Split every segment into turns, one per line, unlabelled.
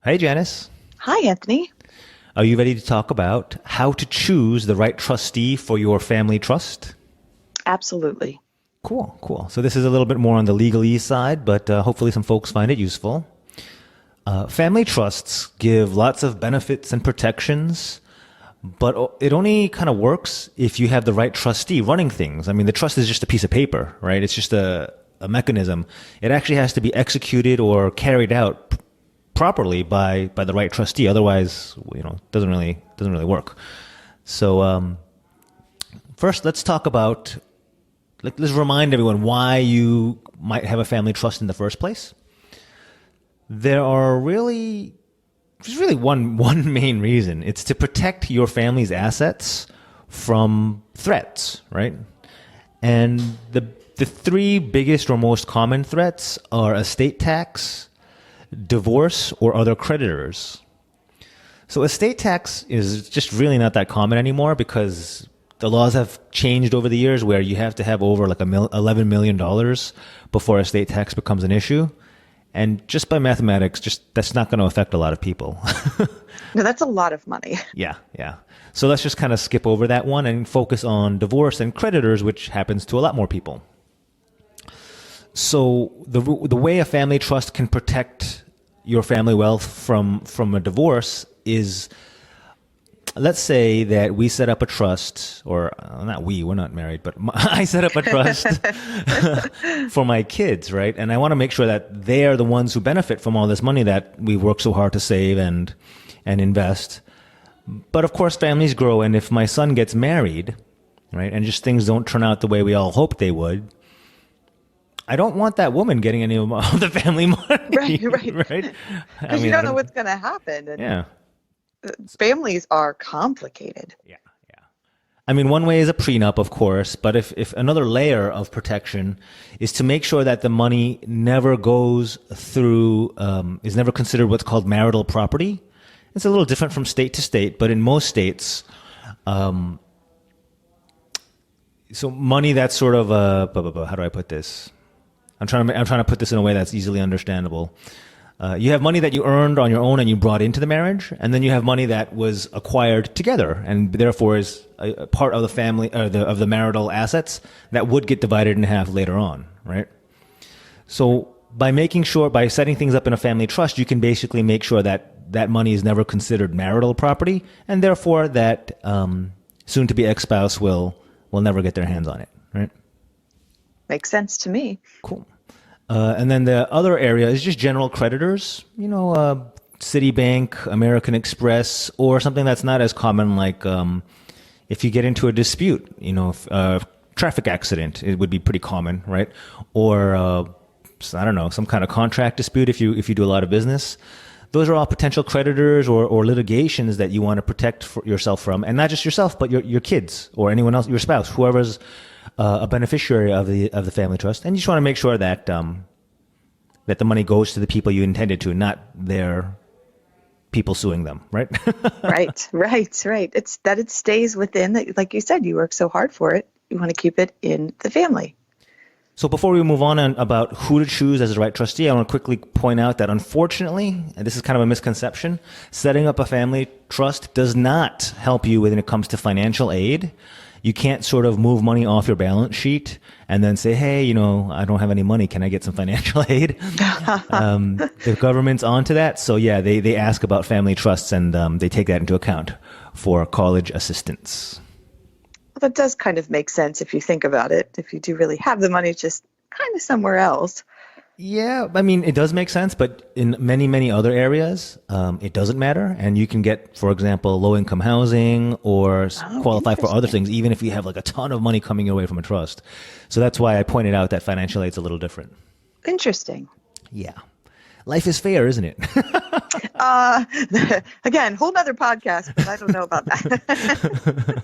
Hey, Janice.
Hi, Anthony.
Are you ready to talk about how to choose the right trustee for your family trust?
Absolutely.
Cool, cool. So this is a little bit more on the legalese side, but hopefully some folks find it useful. Family trusts give lots of benefits and protections, but it only kind of works if you have the right trustee running things. I mean, the trust is just a piece of paper, right? It's just a mechanism. It actually has to be executed or carried out properly by the right trustee. Otherwise, it doesn't really work. So first, let's talk about. Let's remind everyone why you might have a family trust in the first place. There's really one main reason. It's to protect your family's assets from threats, right? And the three biggest or most common threats are estate tax, divorce, or other creditors. So estate tax is just really not that common anymore because the laws have changed over the years where you have to have over like $11 million before estate tax becomes an issue. And just by mathematics, that's not going to affect a lot of people.
No, that's a lot of money.
Yeah. So let's just kind of skip over that one and focus on divorce and creditors, which happens to a lot more people. So the way a family trust can protect your family wealth from a divorce is, let's say that we set up a trust, or not we're not married, but I set up a trust for my kids, right? And I want to make sure that they are the ones who benefit from all this money that we work so hard to save and invest. But of course, families grow, and if my son gets married, right, and just things don't turn out the way we all hoped they would, I don't want that woman getting any of the family money. Right?
Because you don't know what's going to happen. And
yeah.
Families are complicated.
Yeah. I mean, one way is a prenup, of course, but if another layer of protection is to make sure that the money never goes through, is never considered what's called marital property. It's a little different from state to state, but in most states, so money that's sort of how do I put this? I'm trying to put this in a way that's easily understandable. You have money that you earned on your own and you brought into the marriage, and then you have money that was acquired together and therefore is a part of the family or of the marital assets that would get divided in half later on, right? So by setting things up in a family trust, you can basically make sure that money is never considered marital property, and therefore that soon-to-be ex-spouse will never get their hands on it, right?
Makes sense to me.
Cool. And then the other area is just general creditors, Citibank, American Express, or something that's not as common, like if you get into a dispute, traffic accident, it would be pretty common, right? Or, I don't know, some kind of contract dispute if you do a lot of business. Those are all potential creditors or litigations that you want to protect yourself from, and not just yourself, but your kids or anyone else, your spouse, whoever's a beneficiary of the family trust, and you just want to make sure that that the money goes to the people you intended to, not their people suing them, right?
Right. It's that it stays within, like you said, you work so hard for it. You want to keep it in the family.
So before we move on about who to choose as the right trustee, I want to quickly point out that unfortunately, and this is kind of a misconception, setting up a family trust does not help you when it comes to financial aid. You can't sort of move money off your balance sheet and then say, hey, I don't have any money. Can I get some financial aid? The government's onto that. So yeah, they ask about family trusts, and they take that into account for college assistance.
Well, that does kind of make sense if you think about it. If you do really have the money, it's just kind of somewhere else.
Yeah, I mean, it does make sense, but in many, many other areas, it doesn't matter. And you can get, for example, low-income housing or qualify for other things, even if you have like a ton of money coming your way from a trust. So that's why I pointed out that financial aid's a little different.
Interesting.
Yeah. Life is fair, isn't it?
Again, whole nother podcast, but I don't know about that.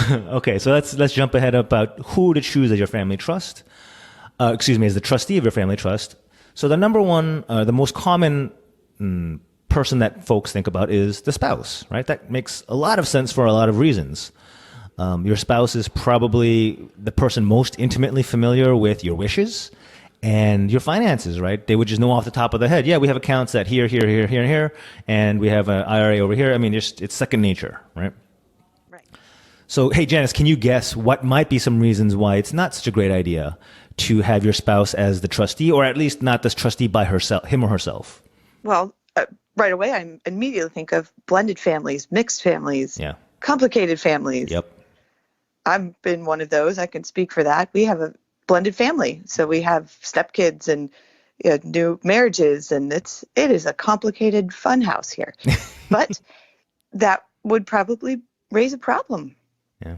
Okay, so let's jump ahead about who to choose as your family trust. As the trustee of your family trust. So the number one, the most common person that folks think about is the spouse, right? That makes a lot of sense for a lot of reasons. Your spouse is probably the person most intimately familiar with your wishes and your finances, right? They would just know off the top of their head, yeah, we have accounts at here, here, here, here, and here, and we have an IRA over here. I mean, it's second nature, right?
Right.
So, hey, Janice, can you guess what might be some reasons why it's not such a great idea to have your spouse as the trustee, or at least not this trustee by herself, him or herself?
Well, right away, I immediately think of blended families, mixed families,
Yeah.
complicated families.
Yep.
I've been one of those. I can speak for that. We have a blended family, so we have stepkids and new marriages, and it is a complicated fun house here. But that would probably raise a problem.
Yeah.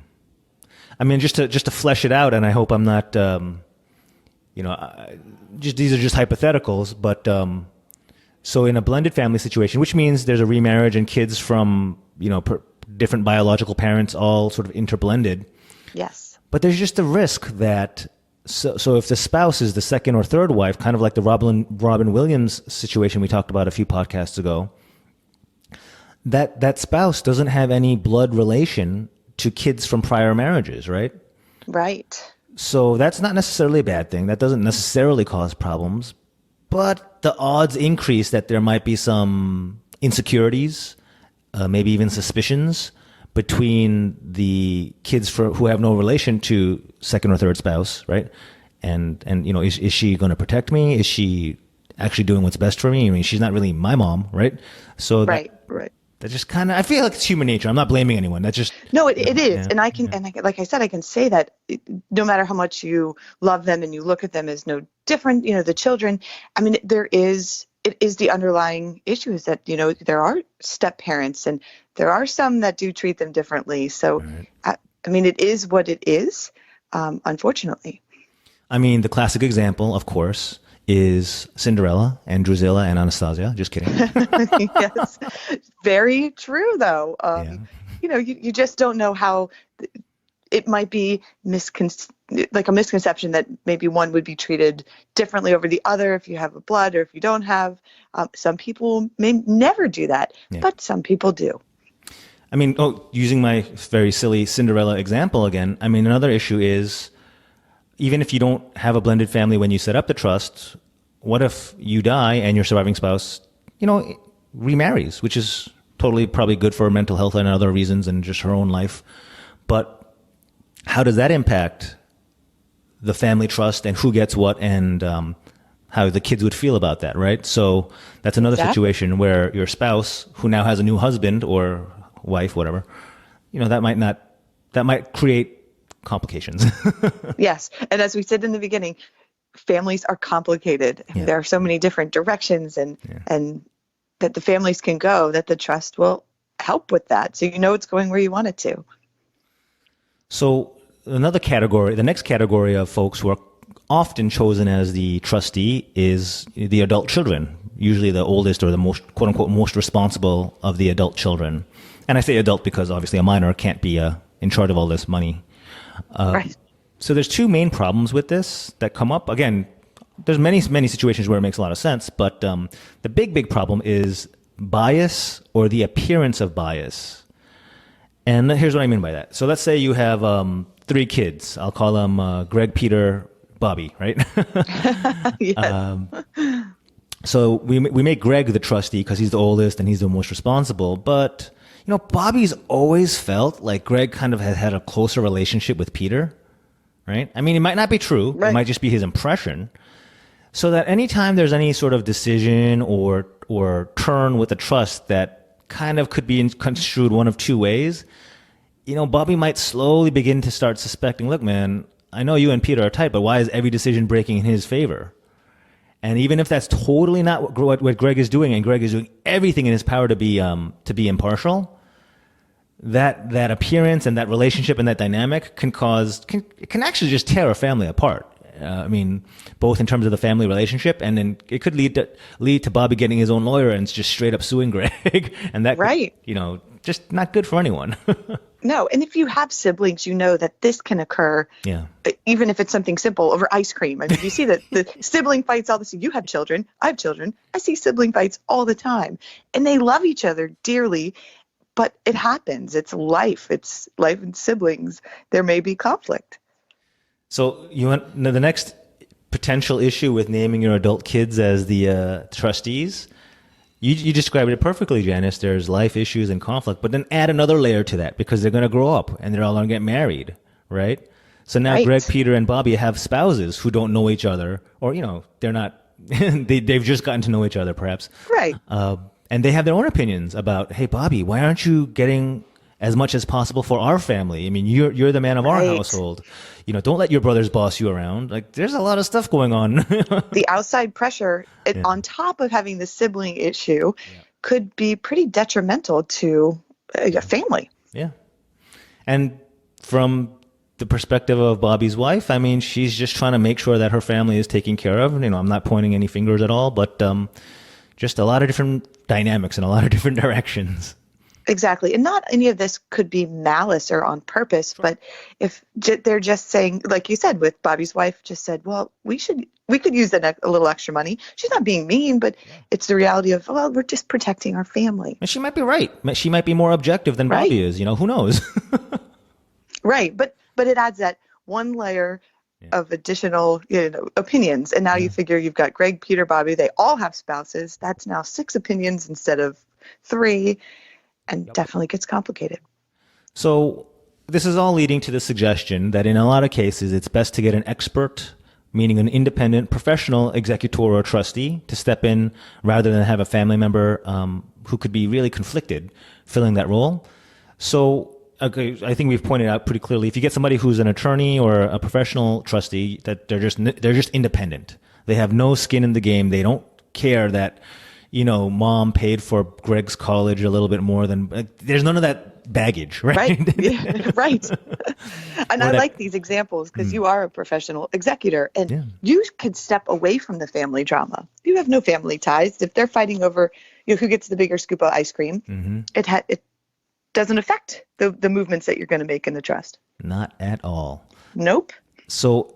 I mean, just to flesh it out, and I hope I'm not, these are just hypotheticals, but so in a blended family situation, which means there's a remarriage and kids from, different biological parents all sort of interblended.
Yes.
But there's just a risk that, so if the spouse is the second or third wife, kind of like the Robin Williams situation we talked about a few podcasts ago, that spouse doesn't have any blood relation to kids from prior marriages, right?
Right.
So that's not necessarily a bad thing. That doesn't necessarily cause problems, but the odds increase that there might be some insecurities, maybe even suspicions between the kids who have no relation to second or third spouse, right? And is she going to protect me? Is she actually doing what's best for me? I mean, she's not really my mom, right? So
right.
That just kind of, I feel like it's human nature. I'm not blaming anyone. That's just
no, it is,
yeah,
and I can, and like I said, I can say that no matter how much you love them and you look at them as no different, the children. I mean, it is the underlying issue is that there are step parents and there are some that do treat them differently. So, right. I mean, it is what it is, unfortunately.
I mean, the classic example, of course, is Cinderella and Drusilla and Anastasia. Just kidding.
Yes, very true, though. You just don't know how it might be like a misconception that maybe one would be treated differently over the other if you have a blood or if you don't have. Some people may never do that, but some people do.
I mean, using my very silly Cinderella example again, I mean, another issue is, even if you don't have a blended family when you set up the trust, what if you die and your surviving spouse, remarries, which is totally probably good for mental health and other reasons and just her own life. But how does that impact the family trust and who gets what and how the kids would feel about that, right? So that's another situation where your spouse, who now has a new husband or wife, whatever, that might create complications.
Yes. And as we said in the beginning, families are complicated. Yeah. There are so many different directions and that the families can go that the trust will help with that. So it's going where you want it to. So the next category of folks who are often chosen as the trustee is the adult children, usually the oldest or the most, quote unquote, most responsible of the adult children. And I say adult because obviously a minor can't be in charge of all this money. Right.
So there's two main problems with this that come up. Again, there's many situations where it makes a lot of sense, but the big problem is bias or the appearance of bias. And here's what I mean by that. So let's say you have 3 kids. I'll call them Greg, Peter, Bobby, right?
Yes.
So we make Greg the trustee because he's the oldest and he's the most responsible. But Bobby's always felt like Greg kind of had a closer relationship with Peter, right? I mean, it might not be true. Right. It might just be his impression. So that anytime there's any sort of decision or turn with the trust that kind of could be construed one of two ways, Bobby might slowly begin to start suspecting, look, man, I know you and Peter are tight, but why is every decision breaking in his favor? And even if that's totally not what Greg is doing, and Greg is doing everything in his power to be impartial, that appearance and that relationship and that dynamic can actually just tear a family apart. I mean, both in terms of the family relationship, and then it could lead to Bobby getting his own lawyer and just straight up suing Greg, and that
right,
could, just not good for anyone.
No, and if you have siblings, that this can occur. Yeah. Even if it's something simple over ice cream. I mean, you see that the sibling fights all the time. You have children. I have children. I see sibling fights all the time, and they love each other dearly. But it happens. It's life. It's life and siblings. There may be conflict.
So the next potential issue with naming your adult kids as the trustees, you described it perfectly, Janice. There's life issues and conflict, but then add another layer to that because they're going to grow up and they're all going to get married, right? So now
Right.
Greg, Peter, and Bobby have spouses who don't know each other, or, they're not, they've just gotten to know each other perhaps.
Right.
And they have their own opinions about, hey, Bobby, why aren't you getting as much as possible for our family? I mean, you're the man of our
Right.
household. Don't let your brothers boss you around. Like, there's a lot of stuff going on.
The outside pressure on top of having the sibling issue could be pretty detrimental to a family.
Yeah. And from the perspective of Bobby's wife, I mean, she's just trying to make sure that her family is taken care of. I'm not pointing any fingers at all, but just a lot of different dynamics in a lot of different directions.
Exactly. And not any of this could be malice or on purpose, but if they're just saying, like you said, with Bobby's wife just said, well, we could use a little extra money. She's not being mean, but it's the reality of, well, we're just protecting our family.
And she might be right. She might be more objective than Bobby is. Who knows?
Right. But it adds that one layer of additional, opinions. And now you figure you've got Greg, Peter, Bobby. They all have spouses. That's now 6 opinions instead of 3. And definitely gets complicated.
So this is all leading to the suggestion that in a lot of cases, it's best to get an expert, meaning an independent professional executor or trustee, to step in rather than have a family member who could be really conflicted filling that role. So I think we've pointed out pretty clearly, if you get somebody who's an attorney or a professional trustee, that they're just independent. They have no skin in the game. They don't care that mom paid for Greg's college a little bit more than, there's none of that baggage, right?
Right. Yeah, right. And I like these examples because you are a professional executor and you can step away from the family drama. You have no family ties. If they're fighting over who gets the bigger scoop of ice cream, it doesn't affect the movements that you're going to make in the trust.
Not at all.
Nope.
So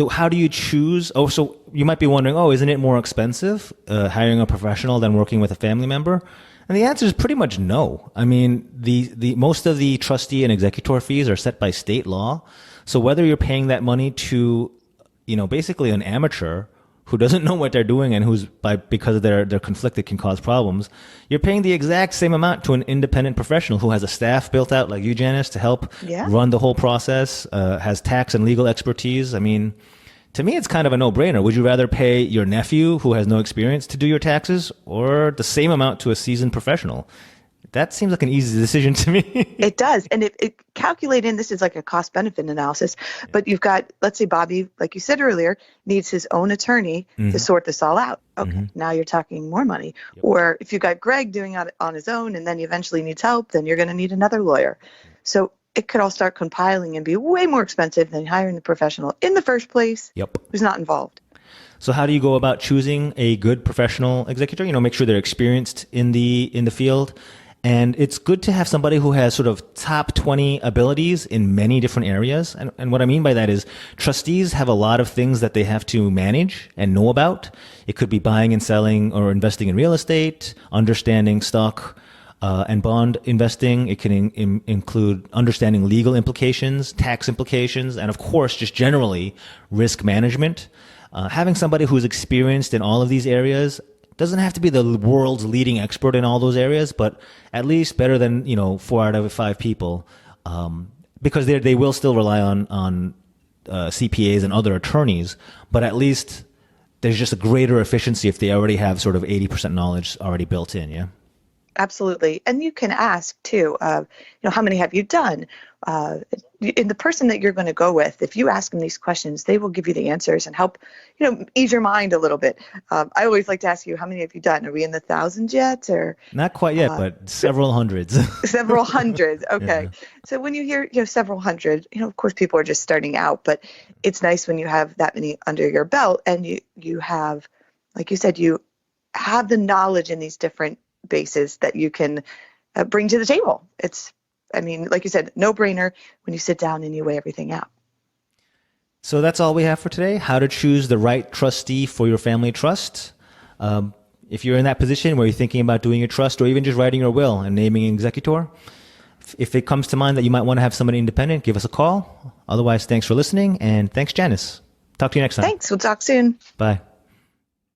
how do you choose? Oh, so you might be wondering, isn't it more expensive hiring a professional than working with a family member? And the answer is pretty much no. I mean, the most of the trustee and executor fees are set by state law. So whether you're paying that money to, basically an amateur who doesn't know what they're doing and who's because they're conflicted can cause problems, you're paying the exact same amount to an independent professional who has a staff built out like you, Janice, to help run the whole process, has tax and legal expertise. I mean, to me, it's kind of a no-brainer. Would you rather pay your nephew who has no experience to do your taxes or the same amount to a seasoned professional? That seems like an easy decision to me.
It does. And it calculate in, this is like a cost benefit analysis, but you've got, let's say Bobby, like you said earlier, needs his own attorney to sort this all out. Okay. Now you're talking more money. Or if you've got Greg doing it on his own and then he eventually needs help, then you're going to need another lawyer. So it could all start compiling and be way more expensive than hiring the professional in the first place who's not involved.
So how do you go about choosing a good professional executor? Make sure they're experienced in the field. And it's good to have somebody who has sort of top 20 abilities in many different areas. And what I mean by that is trustees have a lot of things that they have to manage and know about. It could be buying and selling or investing in real estate, understanding stock and bond investing. It can include understanding legal implications, tax implications, and of course, just generally risk management. Having somebody who's experienced in all of these areas doesn't have to be the world's leading expert in all those areas, but at least better than 4 out of 5 people, because they will still rely on CPAs and other attorneys, but at least there's just a greater efficiency if they already have sort of 80% knowledge already built in. Yeah.
Absolutely. And you can ask too, how many have you done? And the person that you're going to go with, if you ask them these questions, they will give you the answers and help, ease your mind a little bit. I always like to ask you, how many have you done? Are we in the thousands yet? Or
not quite yet, but several hundreds.
Several hundreds. Okay. Yeah. So when you hear, several hundred, of course, people are just starting out, but it's nice when you have that many under your belt and you have, like you said, you have the knowledge in these different bases that you can bring to the table. Like you said, no brainer when you sit down and you weigh everything out.
So that's all we have for today. How to choose the right trustee for your family trust. If you're in that position where you're thinking about doing your trust or even just writing your will and naming an executor, if it comes to mind that you might want to have somebody independent, give us a call. Otherwise, thanks for listening and thanks, Janice. Talk Talk to you next time.
Thanks. We'll talk soon.
Bye.